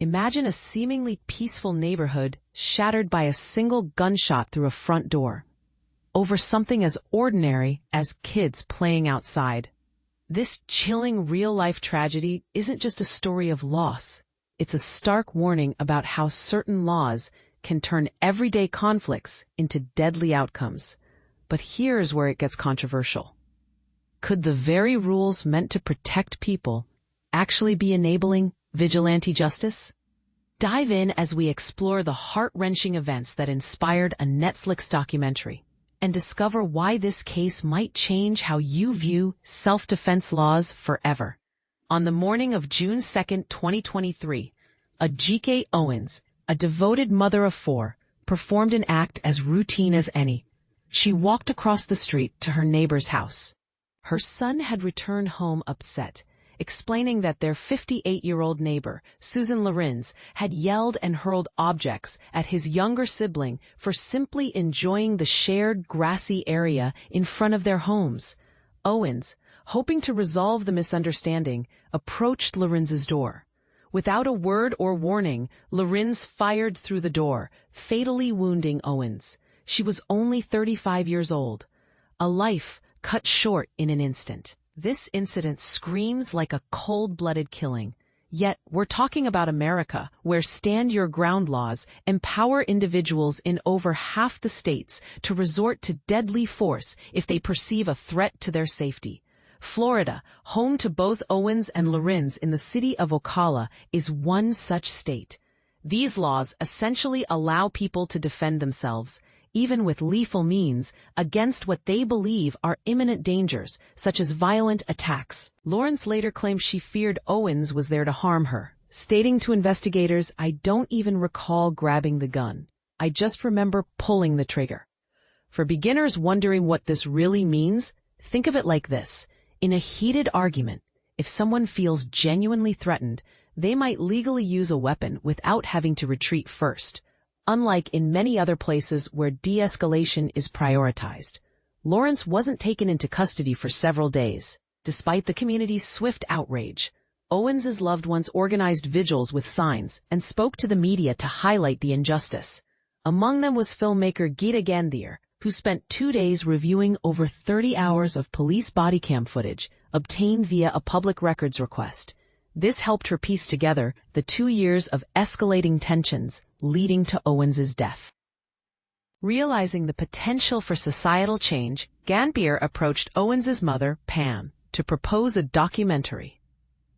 Imagine a seemingly peaceful neighborhood shattered by a single gunshot through a front door, over something as ordinary as kids playing outside. This chilling real-life tragedy isn't just a story of loss. It's a stark warning about how certain laws can turn everyday conflicts into deadly outcomes. But here's where it gets controversial. Could the very rules meant to protect people actually be enabling vigilante justice? Dive in as we explore the heart-wrenching events that inspired a Netflix documentary and discover why this case might change how you view self-defense laws forever. On the morning of June 2, 2023, Ajike Owens, a devoted mother of 4, performed an act as routine as any. She walked across the street to her neighbor's house. Her son had returned home upset, explaining that their 58-year-old neighbor, Susan Lorincz, had yelled and hurled objects at his younger sibling for simply enjoying the shared grassy area in front of their homes. Owens, hoping to resolve the misunderstanding, approached Lorintz's door. Without a word or warning, Lorincz fired through the door, fatally wounding Owens. She was only 35 years old. A life cut short in an instant. This incident screams like a cold-blooded killing. Yet, we're talking about America, where stand-your-ground laws empower individuals in over half the states to resort to deadly force if they perceive a threat to their safety. Florida, home to both Owens and Lorincz in the city of Ocala, is one such state. These laws essentially allow people to defend themselves, even with lethal means, against what they believe are imminent dangers, such as violent attacks. Lorincz later claimed she feared Owens was there to harm her, stating to investigators, "I don't even recall grabbing the gun. I just remember pulling the trigger." For beginners wondering what this really means, think of it like this. In a heated argument, if someone feels genuinely threatened, they might legally use a weapon without having to retreat first, unlike in many other places where de-escalation is prioritized. Lorincz wasn't taken into custody for several days. Despite the community's swift outrage, Owens's loved ones organized vigils with signs and spoke to the media to highlight the injustice. Among them was filmmaker Geeta Gandbhir, who spent 2 days reviewing over 30 hours of police body cam footage obtained via a public records request. This helped her piece together the 2 years of escalating tensions leading to Owens's death. Realizing the potential for societal change, Gandbhir approached Owens's mother, Pam, to propose a documentary.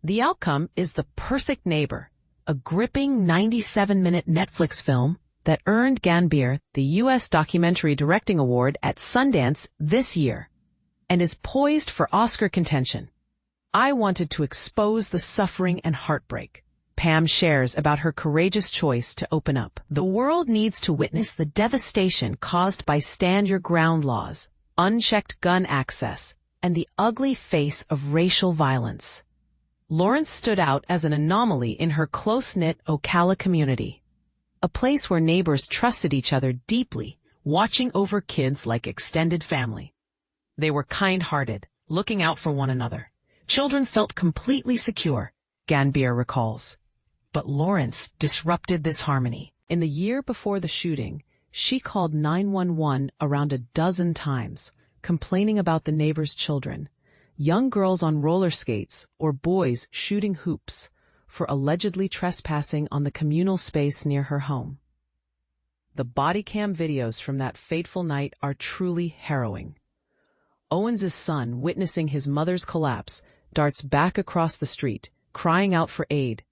The outcome is The Perfect Neighbor, a gripping 97-minute Netflix film that earned Gandbhir the U.S. Documentary Directing Award at Sundance this year, and is poised for Oscar contention. "I wanted to expose the suffering and heartbreak," Pam shares about her courageous choice to open up. "The world needs to witness the devastation caused by stand-your-ground laws, unchecked gun access, and the ugly face of racial violence." Lorincz stood out as an anomaly in her close-knit Ocala community, a place where neighbors trusted each other deeply, watching over kids like extended family. They were kind-hearted, looking out for one another. Children felt completely secure, Gandbhir recalls. But Lorincz disrupted this harmony. In the year before the shooting, she called 911 around a dozen times, complaining about the neighbors' children, young girls on roller skates or boys shooting hoops, for allegedly trespassing on the communal space near her home. The body cam videos from that fateful night are truly harrowing. Owens's son, witnessing his mother's collapse, darts back across the street, crying out for aid.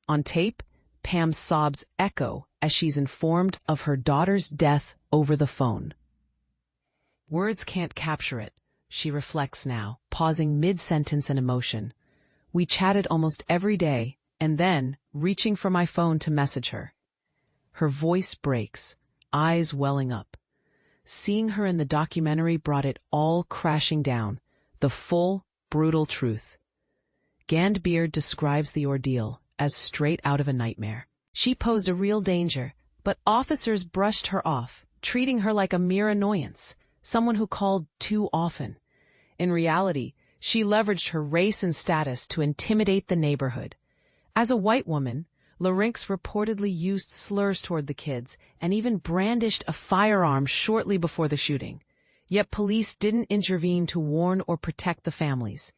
On tape, Pam's sobs echo as she's informed of her daughter's death over the phone. "Words can't capture it," she reflects now, pausing mid-sentence in emotion. "We chatted almost every day, and then, reaching for my phone to message her." Her voice breaks, eyes welling up. Seeing her in the documentary brought it all crashing down, the full, brutal truth. Gandbhir describes the ordeal as straight out of a nightmare. She posed a real danger, but officers brushed her off, treating her like a mere annoyance, someone who called too often. In reality, she leveraged her race and status to intimidate the neighborhood. As a white woman, Lorincz reportedly used slurs toward the kids and even brandished a firearm shortly before the shooting. Yet police didn't intervene to warn or protect the families.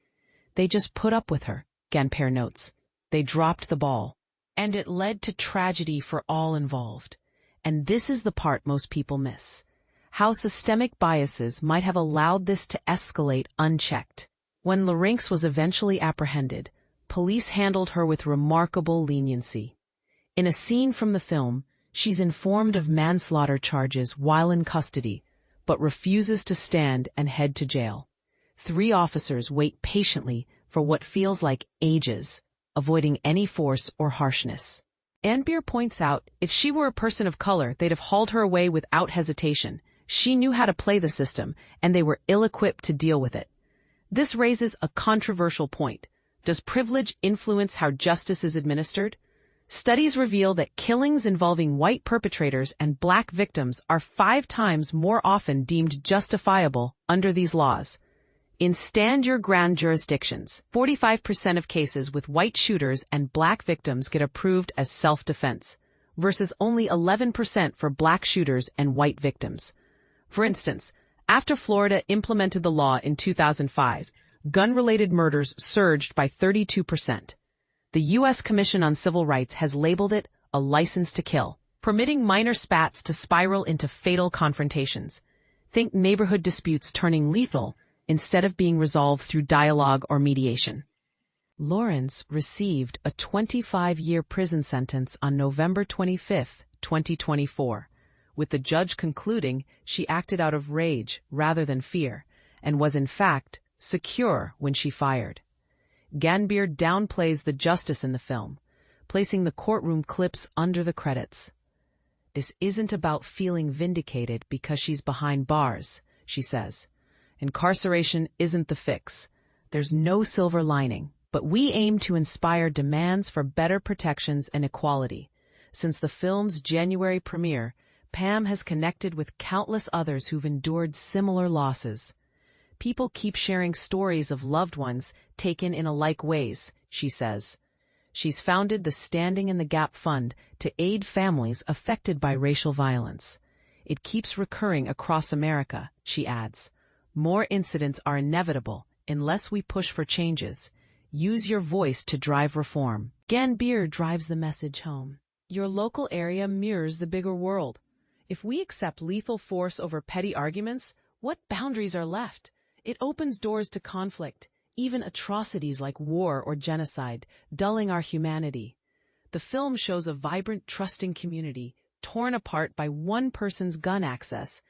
They just put up with her, Gandbhir notes. They dropped the ball. And it led to tragedy for all involved. And this is the part most people miss. How systemic biases might have allowed this to escalate unchecked. When Lorincz was eventually apprehended, police handled her with remarkable leniency. In a scene from the film, she's informed of manslaughter charges while in custody, but refuses to stand and head to jail. 3 officers wait patiently for what feels like ages, avoiding any force or harshness. Gandbhir points out, if she were a person of color, they'd have hauled her away without hesitation. She knew how to play the system, and they were ill-equipped to deal with it. This raises a controversial point. Does privilege influence how justice is administered? Studies reveal that killings involving white perpetrators and black victims are 5 times more often deemed justifiable under these laws. In stand-your-ground jurisdictions, 45% of cases with white shooters and black victims get approved as self-defense, versus only 11% for black shooters and white victims. For instance, after Florida implemented the law in 2005, gun-related murders surged by 32%. The U.S. Commission on Civil Rights has labeled it a license to kill, permitting minor spats to spiral into fatal confrontations. Think neighborhood disputes turning lethal instead of being resolved through dialogue or mediation. Lorincz received a 25-year prison sentence on November 25, 2024, with the judge concluding she acted out of rage rather than fear, and was in fact secure when she fired. Gandbhir downplays the justice in the film, placing the courtroom clips under the credits. This isn't about feeling vindicated because she's behind bars, she says. Incarceration isn't the fix. There's no silver lining, but we aim to inspire demands for better protections and equality. Since the film's January premiere, Pam has connected with countless others who've endured similar losses. People keep sharing stories of loved ones taken in alike ways, she says. She's founded the Standing in the Gap Fund to aid families affected by racial violence. It keeps recurring across America, she adds. More incidents are inevitable unless we push for changes. Use your voice to drive reform. Gandbhir drives the message home. Your local area mirrors the bigger world. If we accept lethal force over petty arguments, what boundaries are left? It opens doors to conflict, even atrocities like war or genocide, dulling our humanity. The film shows a vibrant, trusting community, torn apart by one person's gun access,